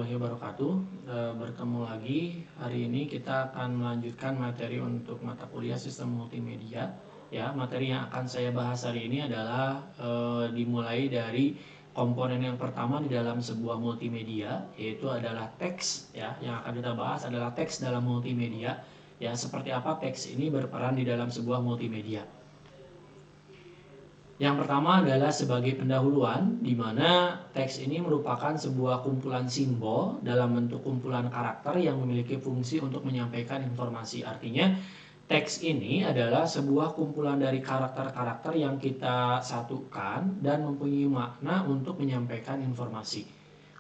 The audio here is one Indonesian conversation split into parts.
warahmatullahi wabarakatuh. Bertemu lagi. Hari ini kita akan melanjutkan materi untuk mata kuliah sistem multimedia. Ya, materi yang akan saya bahas hari ini adalah dimulai dari komponen yang pertama di dalam sebuah multimedia, yaitu adalah teks. Ya, yang akan kita bahas adalah teks dalam multimedia. Ya, seperti apa teks ini berperan di dalam sebuah multimedia. Yang pertama adalah sebagai pendahuluan, di mana teks ini merupakan sebuah kumpulan simbol dalam bentuk kumpulan karakter yang memiliki fungsi untuk menyampaikan informasi. Artinya, teks ini adalah sebuah kumpulan dari karakter-karakter yang kita satukan dan mempunyai makna untuk menyampaikan informasi.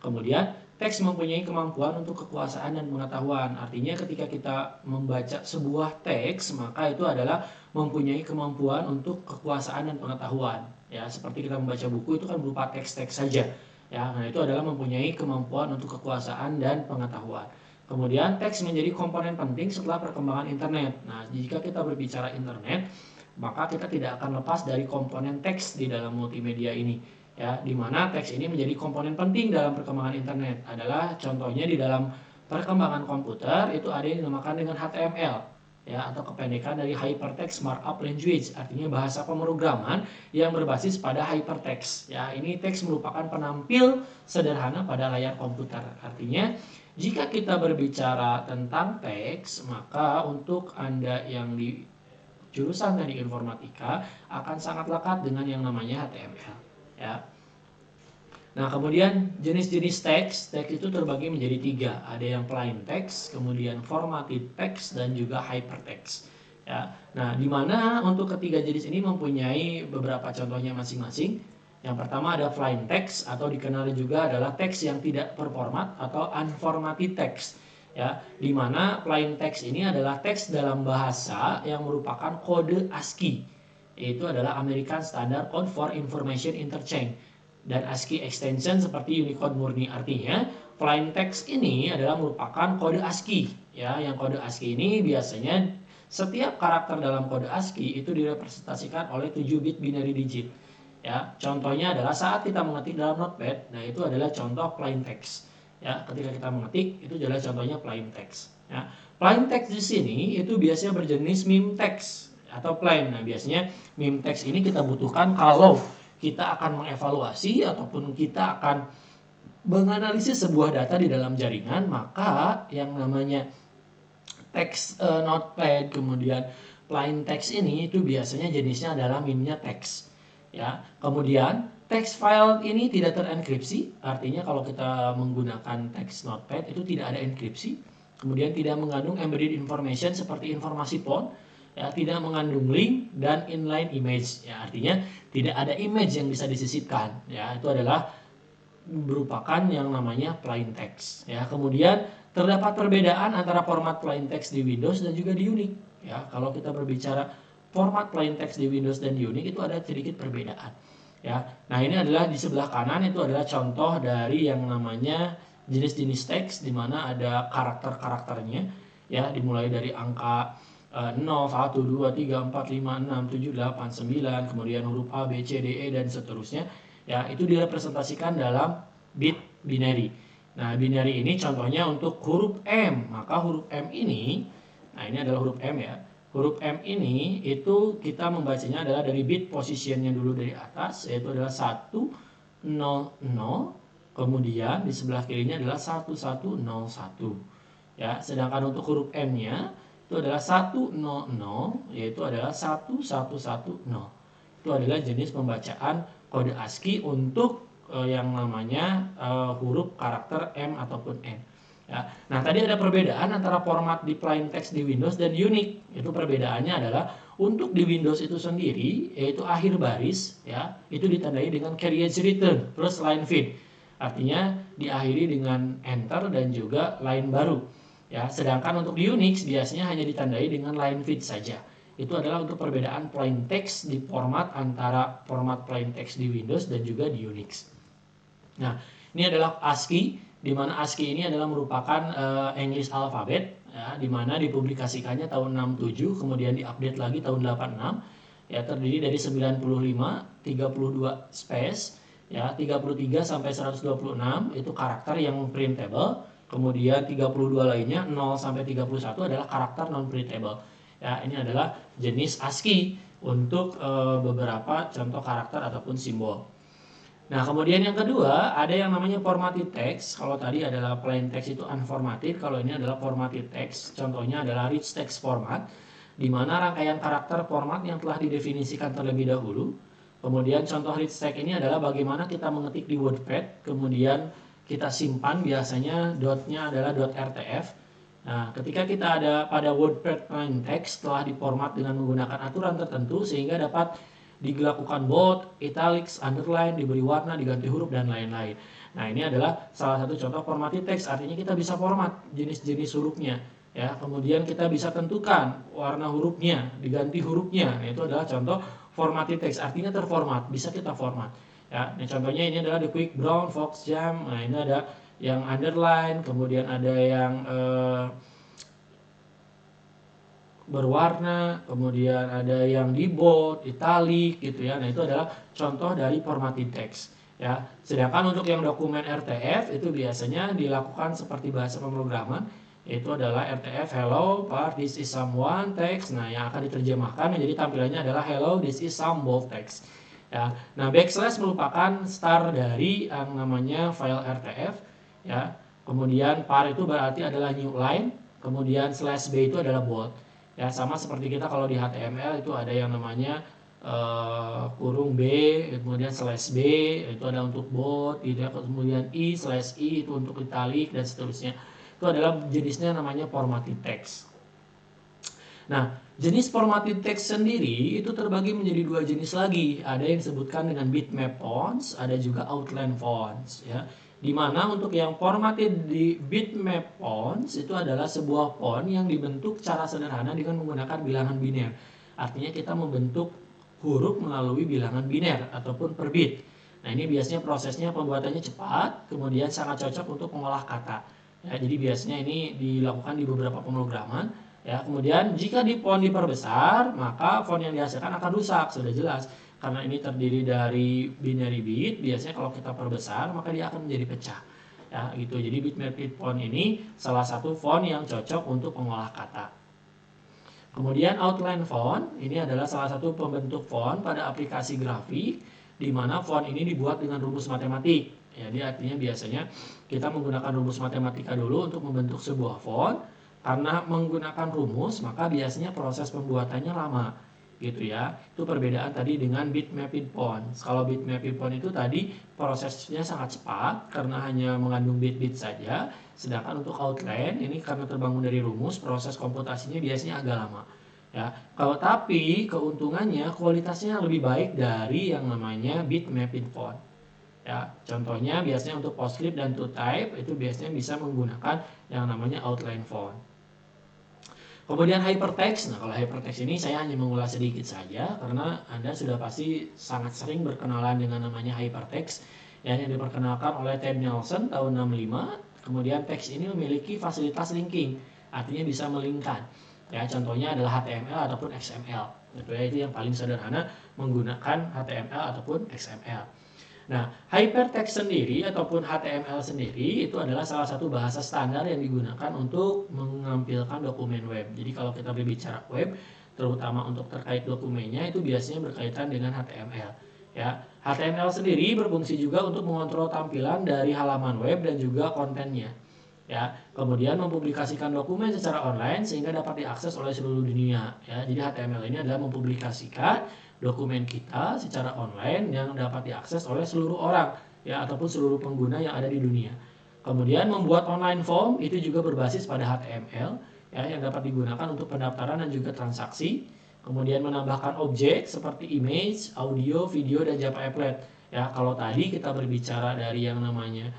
Kemudian, teks mempunyai kemampuan untuk kekuasaan dan pengetahuan. Artinya ketika kita membaca sebuah teks, maka itu adalah mempunyai kemampuan untuk kekuasaan dan pengetahuan. Ya, seperti kita membaca buku itu kan berupa teks-teks saja. Ya, nah itu adalah mempunyai kemampuan untuk kekuasaan dan pengetahuan. Kemudian teks menjadi komponen penting setelah perkembangan internet. Nah, jika kita berbicara internet, maka kita tidak akan lepas dari komponen teks di dalam multimedia ini. Ya, di mana teks ini menjadi komponen penting dalam perkembangan internet. Adalah contohnya di dalam perkembangan komputer itu ada yang dinamakan dengan HTML, ya, atau kependekan dari Hypertext Markup Language, artinya bahasa pemrograman yang berbasis pada hypertext. Ya, ini teks merupakan penampil sederhana pada layar komputer. Artinya, jika kita berbicara tentang teks, maka untuk Anda yang di jurusan teknik informatika akan sangat lekat dengan yang namanya HTML. Ya. Nah, kemudian jenis-jenis teks itu terbagi menjadi 3. Ada yang plain text, kemudian formatted text, dan juga hypertext. Ya. Nah, di mana untuk ketiga jenis ini mempunyai beberapa contohnya masing-masing. Yang pertama ada plain text atau dikenal juga adalah teks yang tidak berformat atau unformatted text. Ya, di mana plain text ini adalah teks dalam bahasa yang merupakan kode ASCII. Yaitu adalah American Standard Code for Information Interchange dan ASCII extension seperti Unicode murni. Artinya plain text ini adalah merupakan kode ASCII, ya, yang kode ASCII ini biasanya setiap karakter dalam kode ASCII itu direpresentasikan oleh 7 bit binary digit. Ya, contohnya adalah saat kita mengetik dalam notepad, nah itu adalah contoh plain text. Ya, ketika kita mengetik itu adalah contohnya plain text. Ya, plain text di sini itu biasanya berjenis meme text atau plain. Nah, biasanya meme text ini kita butuhkan kalau kita akan mengevaluasi ataupun kita akan menganalisis sebuah data di dalam jaringan, maka yang namanya teks notepad kemudian plain text ini itu biasanya jenisnya adalah meme-nya text. Ya, kemudian text file ini tidak terenkripsi, artinya kalau kita menggunakan text notepad itu tidak ada enkripsi, kemudian tidak mengandung embedded information seperti informasi font. Ya, tidak mengandung link dan inline image. Ya, artinya tidak ada image yang bisa disisipkan. Ya, itu adalah merupakan yang namanya plain text. Ya, kemudian terdapat perbedaan antara format plain text di Windows dan juga di Unix. Ya, kalau kita berbicara format plain text di Windows dan di Unix itu ada sedikit perbedaan. Ya, nah ini adalah di sebelah kanan itu adalah contoh dari yang namanya jenis-jenis teks di mana ada karakter-karakternya. Ya, dimulai dari angka 0, 1, 2, 3, 4, 5, 6, 7, 8, 9, kemudian huruf A, B, C, D, E, dan seterusnya. Ya, itu direpresentasikan dalam bit binary. Nah, binary ini contohnya untuk huruf M. Maka huruf M ini, nah ini adalah huruf M ya. Huruf M ini itu kita membacanya adalah dari bit positionnya dulu dari atas, yaitu adalah 1, 0, 0. Kemudian di sebelah kirinya adalah 1, 1, 0, 1. Ya, sedangkan untuk huruf N-nya itu adalah 100, yaitu adalah 1110. Itu adalah jenis pembacaan kode ASCII untuk yang namanya huruf karakter M ataupun N. Ya. Nah, tadi ada perbedaan antara format di plain text di Windows dan Unix. Itu perbedaannya adalah untuk di Windows itu sendiri, yaitu akhir baris, ya, itu ditandai dengan carriage return plus line feed. Artinya diakhiri dengan enter dan juga line baru. Ya, sedangkan untuk di Unix biasanya hanya ditandai dengan line feed saja. Itu adalah untuk perbedaan plain text di format antara format plain text di Windows dan juga di Unix. Nah, ini adalah ASCII, di mana ASCII ini adalah merupakan English alphabet, ya, di mana dipublikasikannya tahun 67, kemudian diupdate lagi tahun 86. Ya, terdiri dari 95, 32 space, Ya, 33 sampai 126 itu karakter yang printable. Kemudian 32 lainnya 0 sampai 31 adalah karakter non printable. Ya, ini adalah jenis ASCII untuk beberapa contoh karakter ataupun simbol. Nah, kemudian yang kedua ada yang namanya formatted text. Kalau tadi adalah plain text itu unformatted, kalau ini adalah formatted text. Contohnya adalah rich text format, di mana rangkaian karakter format yang telah didefinisikan terlebih dahulu. Kemudian contoh rich text ini adalah bagaimana kita mengetik di WordPad, kemudian kita simpan, biasanya dotnya adalah .rtf. Nah, ketika kita ada pada WordPad plain text telah diformat dengan menggunakan aturan tertentu sehingga dapat dilakukan bold, italics, underline, diberi warna, diganti huruf, dan lain-lain. Nah, ini adalah salah satu contoh formatted text, artinya kita bisa format jenis-jenis hurufnya. Ya, kemudian kita bisa tentukan warna hurufnya, diganti hurufnya. Nah, itu adalah contoh formatted text, artinya terformat, bisa kita format. Ya, nah, contohnya ini adalah the quick brown fox jam. Nah, ini ada yang underline, kemudian ada yang berwarna, kemudian ada yang di bold, italic gitu ya. Nah, itu adalah contoh dari formatted text ya. Sedangkan untuk yang dokumen RTF itu biasanya dilakukan seperti bahasa pemrograman, yaitu adalah RTF hello part this is someone text. Nah, yang akan diterjemahkan menjadi tampilannya adalah hello this is some bold text ya. Nah, backslash merupakan start dari yang namanya file RTF ya. Kemudian par itu berarti adalah new line, kemudian slash b itu adalah bold. Ya, sama seperti kita kalau di HTML itu ada yang namanya kurung B, kemudian slash B itu ada untuk bold gitu ya, kemudian I slash I itu untuk italic dan seterusnya. Itu adalah jenisnya namanya formatted text. Nah, jenis formatted text sendiri itu terbagi menjadi dua jenis lagi. Ada yang disebutkan dengan bitmap fonts, ada juga outline fonts ya. Di mana untuk yang formatted di bitmap fonts itu adalah sebuah font yang dibentuk secara sederhana dengan menggunakan bilangan biner. Artinya kita membentuk huruf melalui bilangan biner ataupun per bit. Nah, ini biasanya prosesnya pembuatannya cepat, kemudian sangat cocok untuk mengolah kata. Ya, jadi biasanya ini dilakukan di beberapa pemrograman. Ya, kemudian jika di font diperbesar, maka font yang dihasilkan akan rusak, sudah jelas. Karena ini terdiri dari binary bit, biasanya kalau kita perbesar maka dia akan menjadi pecah. Ya, gitu. Jadi bitmap font ini salah satu font yang cocok untuk mengolah kata. Kemudian outline font, ini adalah salah satu pembentuk font pada aplikasi grafik, di mana font ini dibuat dengan rumus matematik. Jadi artinya biasanya kita menggunakan rumus matematika dulu untuk membentuk sebuah font. Karena menggunakan rumus, maka biasanya proses pembuatannya lama. Gitu ya. Itu perbedaan tadi dengan bitmapped font. Kalau bitmapped font itu tadi prosesnya sangat cepat karena hanya mengandung bit-bit saja. Sedangkan untuk outline ini karena terbangun dari rumus, proses komputasinya biasanya agak lama. Ya, kalau tapi keuntungannya kualitasnya lebih baik dari yang namanya bitmapped font. Ya, contohnya biasanya untuk PostScript dan ToType itu biasanya bisa menggunakan yang namanya outline font. Kemudian hypertext. Nah, kalau hypertext ini saya hanya mengulas sedikit saja karena Anda sudah pasti sangat sering berkenalan dengan namanya hypertext yang diperkenalkan oleh Ted Nelson tahun 65. Kemudian teks ini memiliki fasilitas linking, artinya bisa melingkan. Ya, contohnya adalah HTML ataupun XML. Itu yang paling sederhana menggunakan HTML ataupun XML. Nah, hypertext sendiri ataupun HTML sendiri itu adalah salah satu bahasa standar yang digunakan untuk menampilkan dokumen web. Jadi kalau kita berbicara web, terutama untuk terkait dokumennya itu biasanya berkaitan dengan HTML. Ya, HTML sendiri berfungsi juga untuk mengontrol tampilan dari halaman web dan juga kontennya. Ya, kemudian mempublikasikan dokumen secara online sehingga dapat diakses oleh seluruh dunia. Ya, jadi HTML ini adalah mempublikasikan dokumen kita secara online yang dapat diakses oleh seluruh orang ya ataupun seluruh pengguna yang ada di dunia. Kemudian membuat online form itu juga berbasis pada HTML ya yang dapat digunakan untuk pendaftaran dan juga transaksi. Kemudian menambahkan objek seperti image, audio, video dan Java applet. Ya, kalau tadi kita berbicara dari yang namanya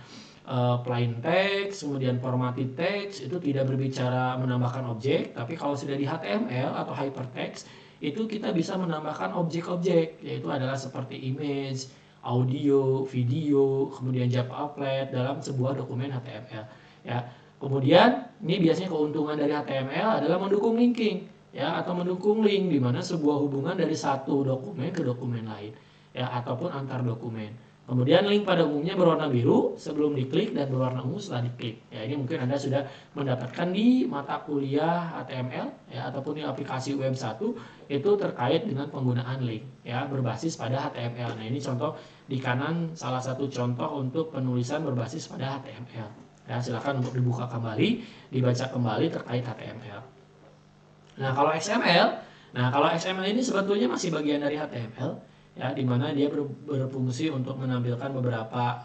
plain text, kemudian formatted text itu tidak berbicara menambahkan objek, tapi kalau sudah di HTML atau hypertext itu kita bisa menambahkan objek-objek, yaitu adalah seperti image, audio, video, kemudian Java applet dalam sebuah dokumen HTML. Ya, kemudian ini biasanya keuntungan dari HTML adalah mendukung linking, ya atau mendukung link di mana sebuah hubungan dari satu dokumen ke dokumen lain, ya ataupun antar dokumen. Kemudian link pada umumnya berwarna biru sebelum diklik dan berwarna ungu setelah diklik. Ya, ini mungkin Anda sudah mendapatkan di mata kuliah HTML ya ataupun di aplikasi web 1 itu terkait dengan penggunaan link ya berbasis pada HTML. Nah, ini contoh di kanan salah satu contoh untuk penulisan berbasis pada HTML. Ya, silakan untuk dibuka kembali, dibaca kembali terkait HTML. Nah, kalau XML ini sebetulnya masih bagian dari HTML. Ya, di mana dia berfungsi untuk menampilkan beberapa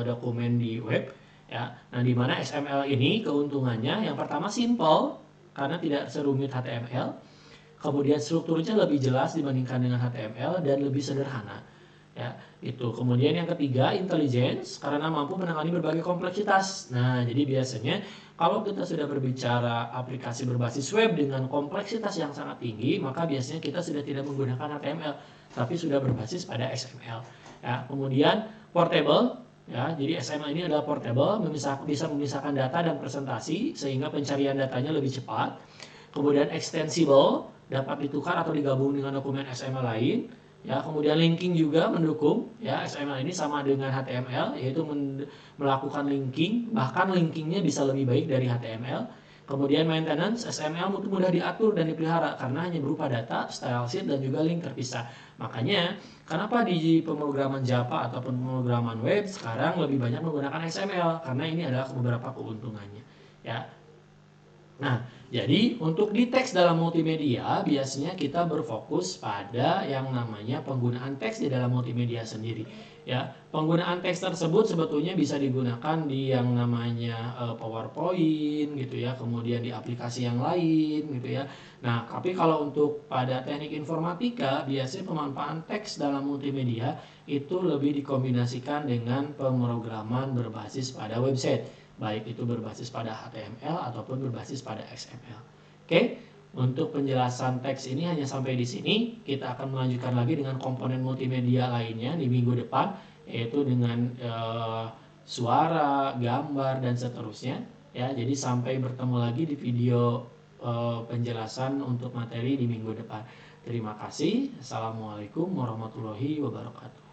dokumen di web. Ya, nah di mana XML ini keuntungannya yang pertama simple karena tidak serumit HTML. Kemudian strukturnya lebih jelas dibandingkan dengan HTML dan lebih sederhana. Ya, itu. Kemudian yang ketiga, intelligence karena mampu menangani berbagai kompleksitas. Nah, jadi biasanya kalau kita sudah berbicara aplikasi berbasis web dengan kompleksitas yang sangat tinggi, maka biasanya kita sudah tidak menggunakan HTML, tapi sudah berbasis pada XML. Ya, kemudian portable, ya, jadi XML ini adalah portable, bisa memisahkan data dan presentasi sehingga pencarian datanya lebih cepat. Kemudian extensible, dapat ditukar atau digabung dengan dokumen XML lain. Ya, kemudian linking juga mendukung. Ya, XML ini sama dengan HTML, yaitu melakukan linking, bahkan linkingnya bisa lebih baik dari HTML. Kemudian maintenance, XML mudah diatur dan dipelihara karena hanya berupa data, style sheet, dan juga link terpisah. Makanya, kenapa di pemrograman Java ataupun pemrograman web sekarang lebih banyak menggunakan XML? Karena ini adalah beberapa keuntungannya. Ya. Nah, jadi untuk di teks dalam multimedia biasanya kita berfokus pada yang namanya penggunaan teks di dalam multimedia sendiri. Ya, penggunaan teks tersebut sebetulnya bisa digunakan di yang namanya PowerPoint gitu ya, kemudian di aplikasi yang lain gitu ya. Nah, tapi kalau untuk pada teknik informatika biasanya pemanfaatan teks dalam multimedia itu lebih dikombinasikan dengan pemrograman berbasis pada website, baik itu berbasis pada HTML ataupun berbasis pada XML. Oke, untuk penjelasan teks ini hanya sampai di sini. Kita akan melanjutkan lagi dengan komponen multimedia lainnya di minggu depan, yaitu dengan suara, gambar, dan seterusnya. Ya, jadi sampai bertemu lagi di video penjelasan untuk materi di minggu depan. Terima kasih. Assalamualaikum warahmatullahi wabarakatuh.